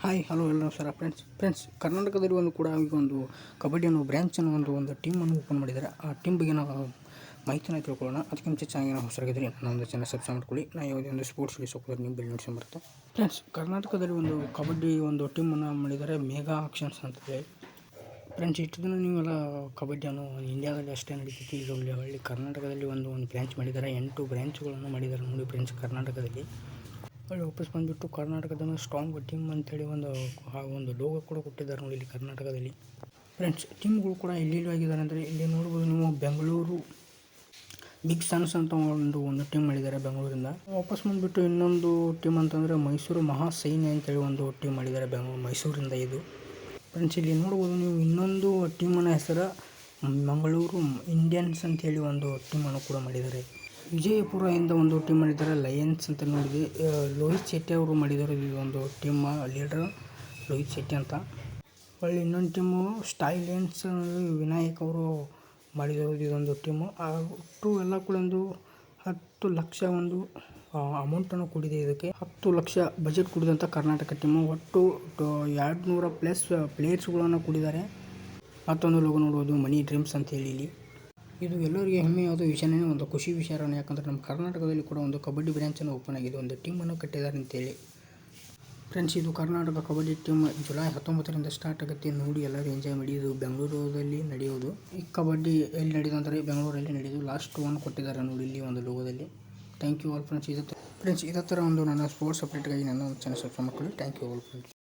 Hi hello ಎಲ್ಲ ನಮಸ್ಕಾರ friends ಕರ್ನಾಟಕದಲ್ಲಿ ಕೂಡ ಈಗ ಒಂದು ಕಬಡ್ಡಿಯನ್ನು ಬ್ರ್ಯಾಂಚನ್ನು ಒಂದು ಟೀಮನ್ನು ಓಪನ್ ಮಾಡಿದ್ದಾರೆ. ಆ ಟೀಮ್ ಬಗ್ಗೆ ನಾವು ಮಾಹಿತಿನ ತಿಳ್ಕೊಳ್ಳೋಣ. ಅದಕ್ಕೆ ಮುಂಚೆ ಚಾನಲ್ನ ಹೊಸರಾಗಿದ್ದರೆ ನಮ್ಮದು ಚಾನಲ್ ಸಬ್ಸ್ಕ್ರೈಬ್ ಮಾಡ್ಕೊಳ್ಳಿ. ನಾವು ಯಾವುದೇ ಒಂದು ಸ್ಪೋರ್ಟ್ಸ್ ವಿಡಿಯೋಸ್ ಹಾಕಿದ್ರೆ ನಿಮ್ಮ ಬೆಲ್ ನೋಟಿಫಿಕೇಶನ್ ಬರುತ್ತೆ. ಫ್ರೆಂಡ್ಸ್, ಕರ್ನಾಟಕದಲ್ಲಿ ಒಂದು ಕಬಡ್ಡಿ ಟೀಮನ್ನು ಮಾಡಿದ್ದಾರೆ, ಮೆಗಾ ಆಕ್ಷನ್ಸ್ ಅಂತ ಹೇಳಿ. ಫ್ರೆಂಡ್ಸ್, ಇಷ್ಟು ದಿನ ನೀವೆಲ್ಲ ಕಬಡ್ಡಿಯನ್ನು ಇಂಡಿಯಾದಲ್ಲಿ ಅಷ್ಟೇ ನಡೀತಿತ್ತು. ಈಗ ಒಳ್ಳೆ ಕರ್ನಾಟಕದಲ್ಲಿ ಒಂದು ಬ್ರ್ಯಾಂಚ್ ಮಾಡಿದ್ದಾರೆ. 8 ಬ್ರ್ಯಾಂಚ್ಗಳನ್ನು ಮಾಡಿದ್ದಾರೆ ನೋಡಿ ಫ್ರೆಂಡ್ಸ್ ಕರ್ನಾಟಕದಲ್ಲಿ. ಒಳ್ಳೆ ವಾಪಸ್ ಬಂದುಬಿಟ್ಟು ಕರ್ನಾಟಕದ ಸ್ಟ್ರಾಂಗ್ ಟೀಮ್ ಅಂತೇಳಿ ಒಂದು ಲೋಗೋ ಕೂಡ ಕೊಟ್ಟಿದ್ದಾರೆ ನೋಡಿ ಇಲ್ಲಿ ಕರ್ನಾಟಕದಲ್ಲಿ. ಫ್ರೆಂಡ್ಸ್, ಟೀಮ್ಗಳು ಕೂಡ ಎಲ್ಲಿ ಆಗಿದ್ದಾರೆ ಅಂದರೆ ಇಲ್ಲಿ ನೋಡ್ಬೋದು ನೀವು. ಬೆಂಗಳೂರು ಬಿಗ್ ಸನ್ಸ್ ಅಂತ ಒಂದು ಟೀಮ್ ಮಾಡಿದ್ದಾರೆ ಬೆಂಗಳೂರಿಂದ. ವಾಪಸ್ ಬಂದುಬಿಟ್ಟು ಇನ್ನೊಂದು ಟೀಮ್ ಅಂತಂದರೆ ಮೈಸೂರು ಮಹಾ ಸೈನ್ಯ ಅಂತೇಳಿ ಒಂದು ಟೀಮ್ ಮಾಡಿದ್ದಾರೆ ಮೈಸೂರಿಂದ. ಇದು ಫ್ರೆಂಡ್ಸ್, ಇಲ್ಲಿ ನೋಡ್ಬೋದು ನೀವು ಇನ್ನೊಂದು ಟೀಮನ ಹೆಸರು ಮಂಗಳೂರು ಇಂಡಿಯನ್ಸ್ ಅಂತೇಳಿ ಒಂದು ಟೀಮನ್ನು ಕೂಡ ಮಾಡಿದ್ದಾರೆ. ವಿಜಯಪುರದಿಂದ ಒಂದು ಟೀಮ್ ಮಾಡಿದ್ದಾರೆ, ಲಯನ್ಸ್ ಅಂತ ನೋಡಿದೆ. ಲೋಹಿತ್ ಶೆಟ್ಟಿ ಅವರು ಮಾಡಿದ್ದಾರೆ ಈ ಒಂದು ಟೀಮ್ ಲೀಡರ್, ಲೋಹಿತ್ ಶೆಟ್ಟಿ ಅಂತ. ಒಳ್ಳೆ ಇನ್ನೊಂದು ಟೀಮು ಸ್ಟೈಲೆನ್ಸ್ ವಿನಾಯಕ್ ಅವರು ಮಾಡಿದರು ಇದೊಂದು ಟೀಮು. ಒಟ್ಟು ಎಲ್ಲ ಕೂಡ ಒಂದು 10 ಲಕ್ಷ ಒಂದು ಅಮೌಂಟನ್ನು ಕೂಡಿದೆ. ಇದಕ್ಕೆ 10 ಲಕ್ಷ ಬಜೆಟ್ ಕೂಡಿದಂಥ ಕರ್ನಾಟಕ ಟೀಮು. ಒಟ್ಟು 200+ ಪ್ಲೇಯರ್ಸ್ಗಳನ್ನು ಕೂಡಿದ್ದಾರೆ. ಮತ್ತೊಂದು ಲೋಗೋ ನೋಡ್ಬೋದು, ಮನಿ ಡ್ರೀಮ್ಸ್ ಅಂತ ಹೇಳಿ. ಇಲ್ಲಿ ಇದು ಎಲ್ಲರಿಗೆ ಹೆಮ್ಮೆಯಾದ ವಿಷಯನೇ, ಒಂದು ಖುಷಿ ವಿಚಾರ. ಯಾಕಂದರೆ ನಮ್ಮ ಕರ್ನಾಟಕದಲ್ಲಿ ಕೂಡ ಒಂದು ಕಬಡ್ಡಿ ಬ್ರ್ಯಾಂಚನ್ನು ಓಪನ್ ಆಗಿದೆ, ಒಂದು ಟೀಮನ್ನು ಕಟ್ಟಿದ್ದಾರೆ ಅಂತೇಳಿ. ಫ್ರೆಂಡ್ಸ್, ಇದು ಕರ್ನಾಟಕ ಕಬಡ್ಡಿ ಟೀಮ್ ಜುಲೈ 19ರಿಂದ ಸ್ಟಾರ್ಟ್ ಆಗುತ್ತೆ. ನೋಡಿ ಎಲ್ಲರೂ ಎಂಜಾಯ್ ಮಾಡಿ. ಇದು ಬೆಂಗಳೂರಲ್ಲಿ ನಡೆಯೋದು. ಈ ಕಬಡ್ಡಿ ಎಲ್ಲಿ ನಡೆಯೋದು ಅಂದರೆ ಬೆಂಗಳೂರಲ್ಲಿ ನಡೆಯೋದು. ಲಾಸ್ಟ್ 1 ಕೊಟ್ಟಿದ್ದಾರೆ ನೋಡಿ ಇಲ್ಲಿ ಒಂದು ಲೋಗೋದಲ್ಲಿ. Thank you all friends. ಇದೇ ಥರ ಒಂದು ನನ್ನ ಸ್ಪೋರ್ಟ್ಸ್ ಅಪ್ಡೇಟ್ಗಾಗಿ ನನ್ನ ಚಾನಲ್ ಸಬ್ಸ್ಕ್ರೈಬ್ ಮಾಡ್ಕೊಳ್ಳಿ. Thank you all friends.